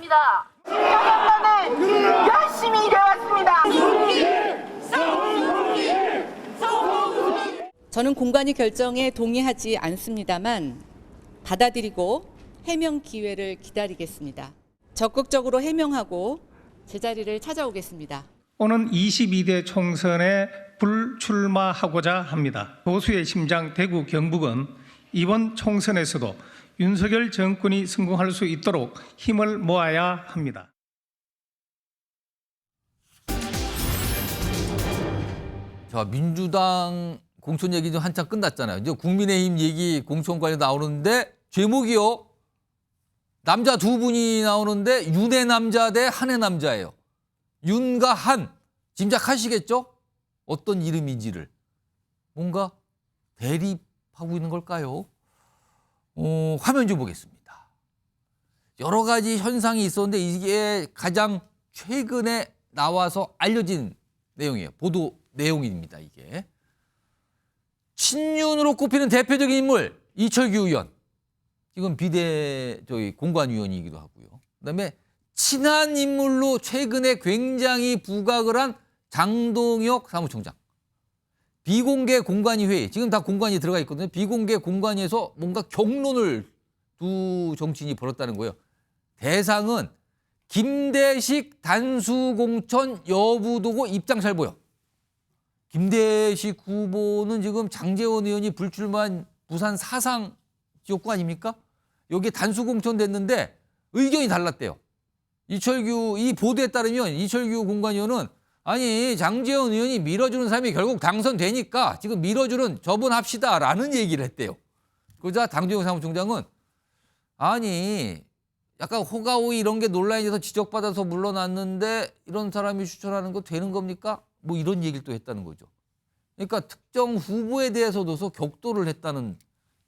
되었습니다. 10년간은 열심히 일해왔습니다. 저는 공관위 결정에 동의하지 않습니다만 받아들이고 해명 기회를 기다리겠습니다. 적극적으로 해명하고 제자리를 찾아오겠습니다. 오는 22대 총선에 불출마하고자 합니다. 보수의 심장 대구 경북은 이번 총선에서도 윤석열 정권이 성공할 수 있도록 힘을 모아야 합니다. 자, 민주당 공천 얘기도 한참 끝났잖아요. 이제 국민의힘 얘기 공천 관련 나오는데 제목이요. 남자 두 분이 나오는데 윤의 남자 대 한의 남자예요. 윤과 한. 짐작하시겠죠? 어떤 이름인지를. 뭔가 대립하고 있는 걸까요? 화면 좀 보겠습니다. 여러 가지 현상이 있었는데 이게 가장 최근에 나와서 알려진 내용이에요. 보도 내용입니다, 이게. 친윤으로 꼽히는 대표적인 인물, 이철규 의원. 지금 공관위원이기도 하고요. 그다음에 친한 인물로 최근에 굉장히 부각을 한 장동혁 사무총장. 비공개 공관위 회의, 지금 다 공관위 들어가 있거든요. 비공개 공관위에서 뭔가 격론을 두 정치인이 벌였다는 거예요. 대상은 김대식 단수공천 여부 두고 입장 잘 보여. 김대식 후보는 지금 장제원 의원이 불출마한 부산 사상 지역구 아닙니까? 여기에 단수공천 됐는데 의견이 달랐대요. 이철규, 이 보도에 따르면 이철규 공관위원은 아니 장제원 의원이 밀어주는 사람이 결국 당선되니까 지금 밀어주는 저분합시다라는 얘기를 했대요. 그러자 장제원 사무총장은 아니 약간 호가호위 이런 게 논란이 돼서 지적받아서 물러났는데 이런 사람이 추천하는 거 되는 겁니까? 뭐 이런 얘기를 또 했다는 거죠. 그러니까 특정 후보에 대해서도 격돌을 했다는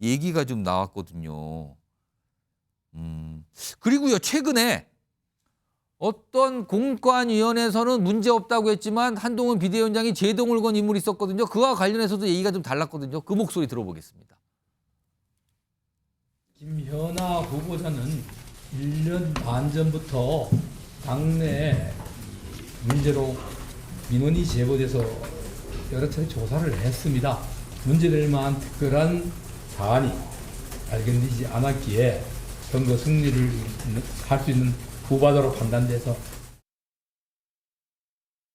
얘기가 좀 나왔거든요. 그리고요, 최근에 어떤 공관위원회에서는 문제 없다고 했지만 한동훈 비대위원장이 제동을 건 인물이 있었거든요. 그와 관련해서도 얘기가 좀 달랐거든요. 그 목소리 들어보겠습니다. 김현아 후보자는 1년 반 전부터 당내 문제로 민원이 제보돼서 여러 차례 조사를 했습니다. 문제될 만한 특별한 사안이 발견되지 않았기에 선거 승리를 할 수 있는 후보자로 판단돼서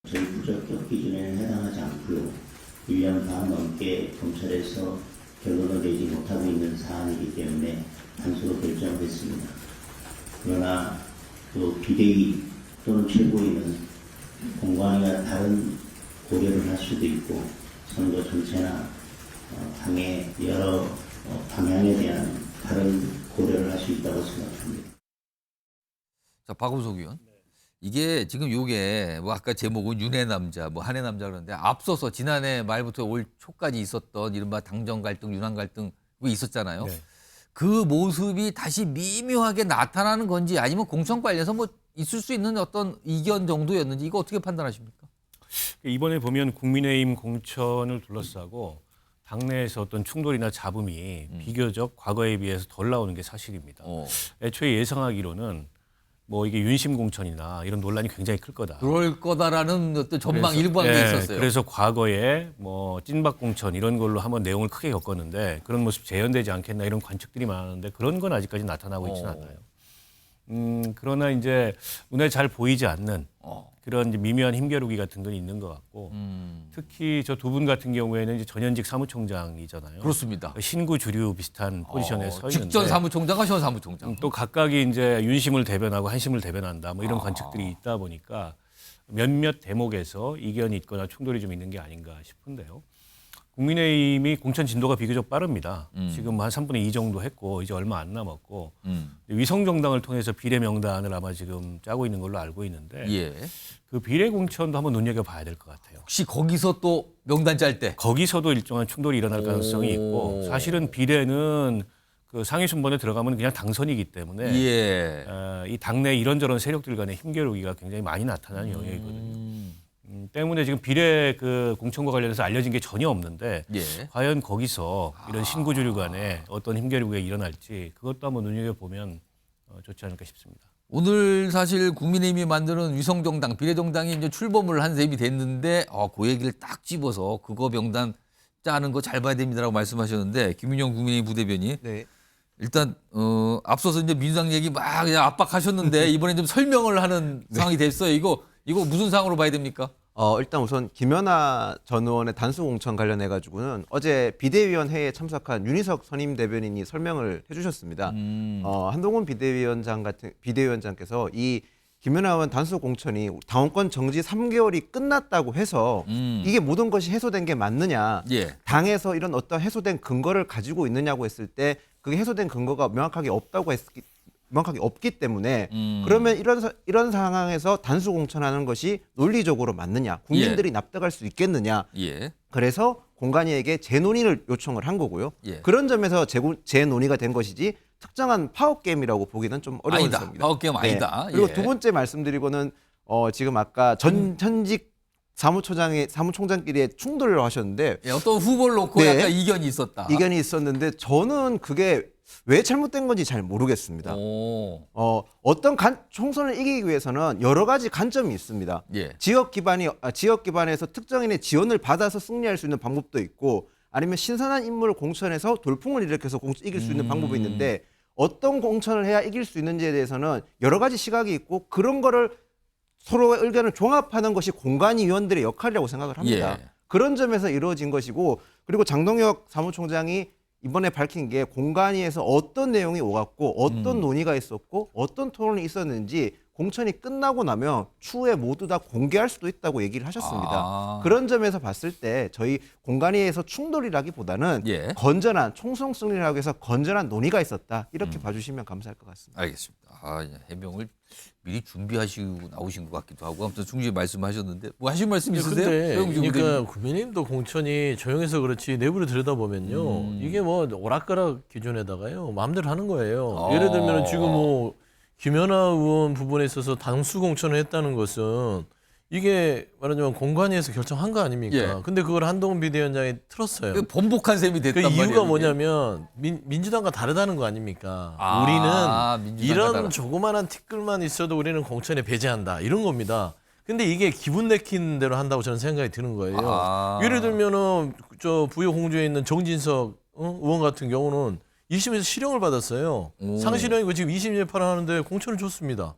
저희 부적격 기준에는 해당하지 않고요. 1년 반 넘게 검찰에서 결론을 내지 못하고 있는 사안이기 때문에 단수로 결정됐습니다. 그러나 또 비대위 또는 최고위는 공관위와 다른 고려를 할 수도 있고 선거 전체나 당의 여러 방향에 대한 다른 고려를 할 수 있다고 생각합니다. 자, 박우석 의원. 이게 지금 요게 뭐 아까 제목은 윤의 남자, 뭐 한의 남자 그러는데 앞서서 지난해 말부터 올 초까지 있었던 이른바 당정 갈등, 윤한 갈등 있었잖아요. 네. 그 모습이 다시 미묘하게 나타나는 건지 아니면 공천 관련해서 뭐 있을 수 있는 어떤 이견 정도였는지 이거 어떻게 판단하십니까? 이번에 보면 국민의힘 공천을 둘러싸고 당내에서 어떤 충돌이나 잡음이 비교적 과거에 비해서 덜 나오는 게 사실입니다. 애초에 예상하기로는 뭐 이게 윤심 공천이나 이런 논란이 굉장히 클 거다. 그럴 거다라는 어떤 전망 일부한 게 있었어요. 그래서 과거에 뭐 찐박 공천 이런 걸로 한번 내용을 크게 겪었는데 그런 모습 재현되지 않겠나 이런 관측들이 많았는데 그런 건 아직까지 나타나고 있지는 않아요. 그러나 이제 눈에 잘 보이지 않는 그런 이제 미묘한 힘겨루기 같은 건 있는 것 같고 특히 저 두 분 같은 경우에는 이제 전현직 사무총장이잖아요. 그렇습니다. 신구 주류 비슷한 포지션에 서 있는데 직전 사무총장과 현 사무총장. 또 각각이 이제 윤심을 대변하고 한심을 대변한다 뭐 이런 관측들이 있다 보니까 몇몇 대목에서 이견이 있거나 충돌이 좀 있는 게 아닌가 싶은데요. 국민의힘이 공천 진도가 비교적 빠릅니다. 지금 한 3분의 2 정도 했고 이제 얼마 안 남았고 위성정당을 통해서 비례 명단을 아마 지금 짜고 있는 걸로 알고 있는데 예. 그 비례 공천도 한번 눈여겨봐야 될 것 같아요. 혹시 거기서 또 명단 짤 때? 거기서도 일정한 충돌이 일어날 가능성이 있고 사실은 비례는 그 상위 순번에 들어가면 그냥 당선이기 때문에 예. 이 당내 이런저런 세력들 간의 힘겨루기가 굉장히 많이 나타나는 영역이거든요. 때문에 지금 비례 그 공천과 관련해서 알려진 게 전혀 없는데 예. 과연 거기서 이런 신구주류 간에 어떤 힘겨루기가 일어날지 그것도 한번 눈여겨보면 좋지 않을까 싶습니다. 오늘 사실 국민의힘이 만드는 위성정당, 비례정당이 이제 출범을 한 셈이 됐는데 그 얘기를 딱 집어서 그거 명단 짜는 거 잘 봐야 됩니다라고 말씀하셨는데 김윤영 국민의힘 부대변인 네. 일단 앞서서 이제 민주당 얘기 막 그냥 압박하셨는데 이번에 좀 설명을 하는 상황이 됐어요. 이거 무슨 상황으로 봐야 됩니까? 일단 우선 김연아 전 의원의 단수 공천 관련해 가지고는 어제 비대위원회에 참석한 윤희석 선임 대변인이 설명을 해주셨습니다. 한동훈 비대위원장께서 이 김연아 의원 단수 공천이 당원권 정지 3개월이 끝났다고 해서 이게 모든 것이 해소된 게 맞느냐? 예. 당에서 이런 어떤 해소된 근거를 가지고 있느냐고 했을 때 그게 해소된 근거가 명확하게 없기 때문에 그러면 이런 상황에서 단수 공천하는 것이 논리적으로 맞느냐, 국민들이 납득할 수 있겠느냐. 예. 그래서 공관위에게 재논의를 요청을 한 거고요. 예. 그런 점에서 재논의가 된 것이지 특정한 파워 게임이라고 보기는 좀 어려운 아니다. 점입니다. 파워 게임 아니다. 그리고 예. 두 번째 말씀드리고는 지금 아까 현직 사무총장끼리의 충돌을 하셨는데 예, 어떤 후보를 놓고 네. 약간 이견이 있었다. 이견이 있었는데 저는 그게 왜 잘못된 건지 잘 모르겠습니다. 어떤 총선을 이기기 위해서는 여러 가지 관점이 있습니다. 예. 지역 기반에서 특정인의 지원을 받아서 승리할 수 있는 방법도 있고 아니면 신선한 인물을 공천해서 돌풍을 일으켜서 이길 수 있는 방법이 있는데 어떤 공천을 해야 이길 수 있는지에 대해서는 여러 가지 시각이 있고 그런 거를 서로의 의견을 종합하는 것이 공관위 위원들의 역할이라고 생각을 합니다. 예. 그런 점에서 이루어진 것이고 그리고 장동혁 사무총장이 이번에 밝힌 게 공관위에서 어떤 내용이 오갔고 어떤 논의가 있었고 어떤 토론이 있었는지 공천이 끝나고 나면 추후에 모두 다 공개할 수도 있다고 얘기를 하셨습니다. 그런 점에서 봤을 때 저희 공관위에서 충돌이라기보다는 예. 건전한 총선 승리라고 해서 건전한 논의가 있었다. 이렇게 봐주시면 감사할 것 같습니다. 알겠습니다. 해명을 미리 준비하시고 나오신 것 같기도 하고 아무튼 충실히 말씀하셨는데 뭐 하신 말씀 있으세요? 근데 최영준 그러니까 의원님? 국민의힘도 공천이 조용해서 그렇지 내부를 들여다보면요 이게 뭐 오락가락 기준에다가요 마음대로 하는 거예요. 예를 들면 지금 뭐 김연아 의원 부분에 있어서 당수 공천을 했다는 것은 이게 말하자면 공관위에서 결정한 거 아닙니까? 예. 근데 그걸 한동훈 비대위원장이 틀었어요. 번복한 셈이 됐단 그 말이에요. 이유가 이게. 뭐냐면 민주당과 다르다는 거 아닙니까? 우리는 민주당과 이런 다르다. 조그마한 티끌만 있어도 우리는 공천에 배제한다 이런 겁니다. 근데 이게 기분 내키는 대로 한다고 저는 생각이 드는 거예요. 예를 들면은 저 부여 공주에 있는 정진석 의원 같은 경우는 1심에서 실형을 받았어요. 상실형이고 지금 2심 재판을 하는데 공천을 줬습니다.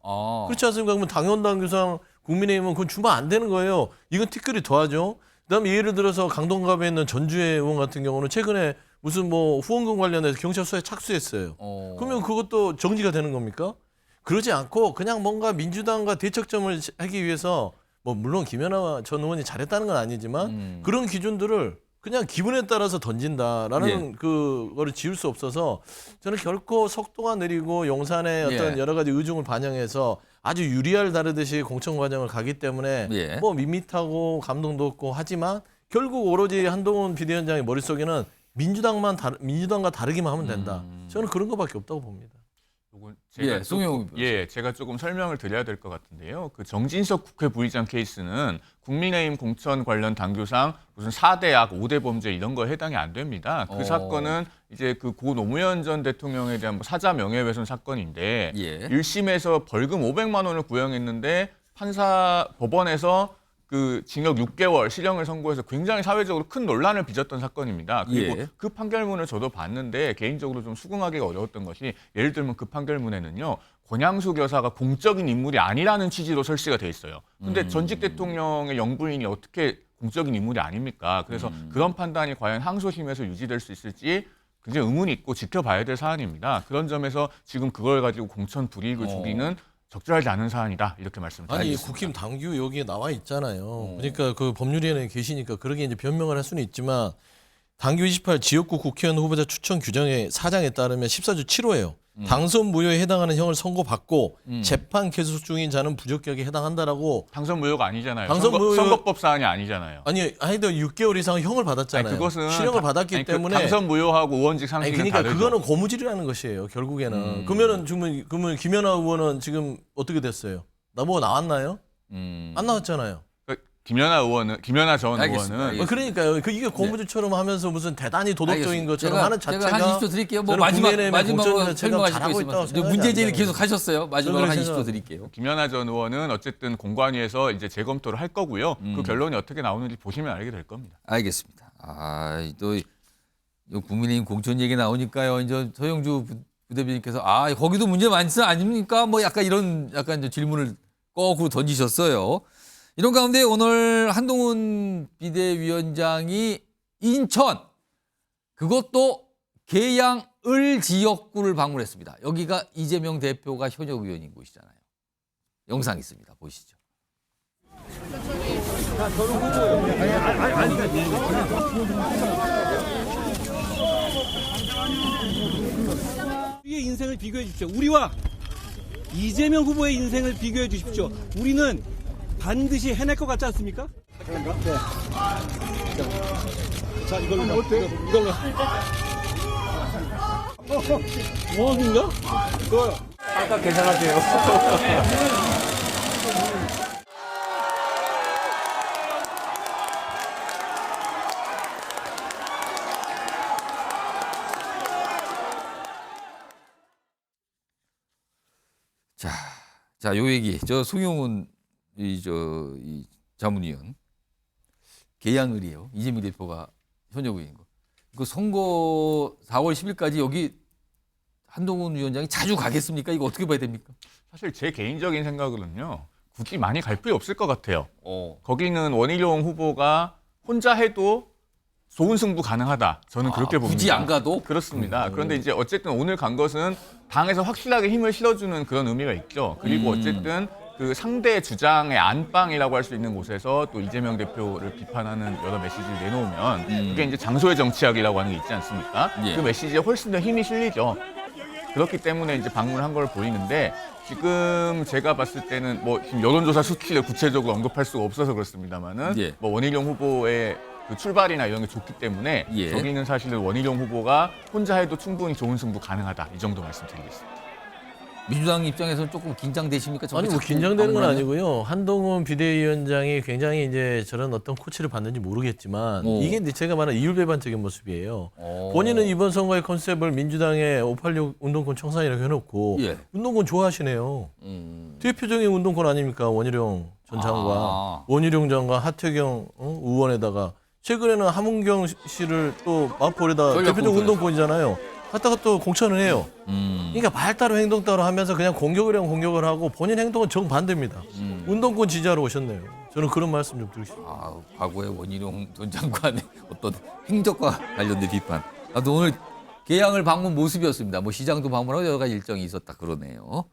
그렇지 않습니까? 그러면 당연당규상 국민의힘은 그건 주면 안 되는 거예요. 이건 티끌이 더하죠. 그다음에 예를 들어서 강동갑에 있는 전주의 의원 같은 경우는 최근에 무슨 뭐 후원금 관련해서 경찰 수사에 착수했어요. 그러면 그것도 정지가 되는 겁니까? 그러지 않고 그냥 뭔가 민주당과 대척점을 하기 위해서 뭐 물론 김연아 전 의원이 잘했다는 건 아니지만 그런 기준들을 그냥 기분에 따라서 던진다라는 그거를 지울 수 없어서 저는 결코 속도가 느리고 용산의 어떤 여러 가지 의중을 반영해서 아주 유리알 다르듯이 공천 과정을 가기 때문에 뭐 밋밋하고 감동도 없고 하지만 결국 오로지 한동훈 비대위원장의 머릿속에는 민주당과 다르기만 하면 된다. 저는 그런 것밖에 없다고 봅니다. 제가 조금 설명을 드려야 될 것 같은데요. 그 정진석 국회 부의장 케이스는 국민의힘 공천 관련 당규상 무슨 4대 악, 5대 범죄 이런 거에 해당이 안 됩니다. 그 사건은 이제 그 고 노무현 전 대통령에 대한 뭐 사자 명예훼손 사건인데 1심에서 벌금 500만 원을 구형했는데 법원에서 그 징역 6개월 실형을 선고해서 굉장히 사회적으로 큰 논란을 빚었던 사건입니다. 그리고 그 판결문을 저도 봤는데 개인적으로 좀 수긍하기가 어려웠던 것이 예를 들면 그 판결문에는요. 권양숙 여사가 공적인 인물이 아니라는 취지로 설치가 돼 있어요. 근데 전직 대통령의 영부인이 어떻게 공적인 인물이 아닙니까? 그래서 그런 판단이 과연 항소심에서 유지될 수 있을지 굉장히 의문이 있고 지켜봐야 될 사안입니다. 그런 점에서 지금 그걸 가지고 공천 불이익을 주기는 적절하지 않은 사안이다 이렇게 말씀드립니다. 아니 국힘 당규 여기에 나와 있잖아요. 그러니까 그 법률위원회에 계시니까 그러게 이제 변명을 할 수는 있지만 당규 28 지역구 국회의원 후보자 추천 규정의 사장에 따르면 14조 7호예요. 당선 무효에 해당하는 형을 선고받고 재판 계속 중인 자는 부적격에 해당한다라고. 당선 무효가 아니잖아요. 당선 선거법 사안이 아니잖아요. 아니 하여튼 6개월 이상 형을 받았잖아요. 아니, 그것은 실형을 받았기 때문에. 당선 무효하고 의원직 상실은 그러니까 다르죠. 그거는 고무줄이라는 것이에요. 결국에는. 그러면 김연아 의원은 지금 어떻게 됐어요? 뭐 나왔나요? 안 나왔잖아요. 김연아 전 알겠습니다. 의원은 그러니까요. 이게 고무줄처럼 하면서 무슨 대단히 도덕적인 것처럼 하는 자체가 제가 한 20초 드릴게요. 뭐 저는 국민의힘의 마지막으로 공천 자체가 설명하실 거 잘하고 있으면 있다고 생각이 문제 안 제기를 돼요. 계속 하셨어요. 마지막으로 한 저는 20초 생각- 드릴게요. 김연아 전 의원은 어쨌든 공관위에서 이제 재검토를 할 거고요. 그 결론이 어떻게 나오는지 보시면 알게 될 겁니다. 알겠습니다. 또 국민의힘 공천 얘기 나오니까요. 이제 서영주 부대변인께서 거기도 문제 많지 아닙니까? 뭐 약간 이런 이제 질문을 거꾸로 던지셨어요. 이런 가운데 오늘 한동훈 비대위원장이 인천 그것도 계양을 지역구를 방문했습니다. 여기가 이재명 대표가 현역 의원인 곳이잖아요. 영상 있습니다. 보시죠. 우리의 인생을 비교해 주십시오. 우리와 이재명 후보의 인생을 비교해 주십시오. 우리는 반드시 해낼 것 같지 않습니까? 네. 자, 이걸로. 이걸로. 뭐인가? 이거요. 아까 계산하세요. 자, 요 얘기. 송영훈 이 자문위원 계양을이에요. 이재명 대표가 현역 의원인 거. 그 선거 4월 10일까지 여기 한동훈 위원장이 자주 가겠습니까? 이거 어떻게 봐야 됩니까? 사실 제 개인적인 생각으로는요. 굳이 많이 갈 필요 없을 것 같아요. 거기는 원희룡 후보가 혼자 해도 좋은 승부 가능하다. 저는 그렇게 봅니다. 굳이 안 가도? 그렇습니다. 그런데 이제 어쨌든 오늘 간 것은 당에서 확실하게 힘을 실어주는 그런 의미가 있죠. 그리고 어쨌든 그 상대 주장의 안방이라고 할 수 있는 곳에서 또 이재명 대표를 비판하는 여러 메시지를 내놓으면 그게 이제 장소의 정치학이라고 하는 게 있지 않습니까? 예. 그 메시지에 훨씬 더 힘이 실리죠. 그렇기 때문에 이제 방문한 걸 보이는데 지금 제가 봤을 때는 뭐 지금 여론조사 수치를 구체적으로 언급할 수가 없어서 그렇습니다만은 예. 뭐 원희룡 후보의 그 출발이나 이런 게 좋기 때문에 예. 저기는 사실은 원희룡 후보가 혼자 해도 충분히 좋은 승부 가능하다 이 정도 말씀드리겠습니다. 민주당 입장에서는 조금 긴장되십니까? 아니 뭐 긴장되는 건 아니고요. 한동훈 비대위원장이 굉장히 이제 저런 어떤 코치를 받는지 모르겠지만 이게 이제 제가 말한 이율배반적인 모습이에요. 본인은 이번 선거의 컨셉을 민주당의 586 운동권 청산이라고 해놓고 예. 운동권 좋아하시네요. 대표적인 운동권 아닙니까? 원희룡 전 장관, 원희룡 장관, 하태경 의원에다가 최근에는 함은경 씨를 또 마포에다 대표적 운동권이잖아요. 갔다가 또 공천을 해요. 그러니까 말 따로 행동 따로 하면서 그냥 공격을 하고 본인 행동은 정반대입니다. 운동권 지지하러 오셨네요. 저는 그런 말씀 좀 드리고 싶습니다. 과거의 원희룡 전 장관의 어떤 행적과 관련된 비판. 오늘 계양을 방문 모습이었습니다. 뭐 시장도 방문하고 여러 가지 일정이 있었다 그러네요.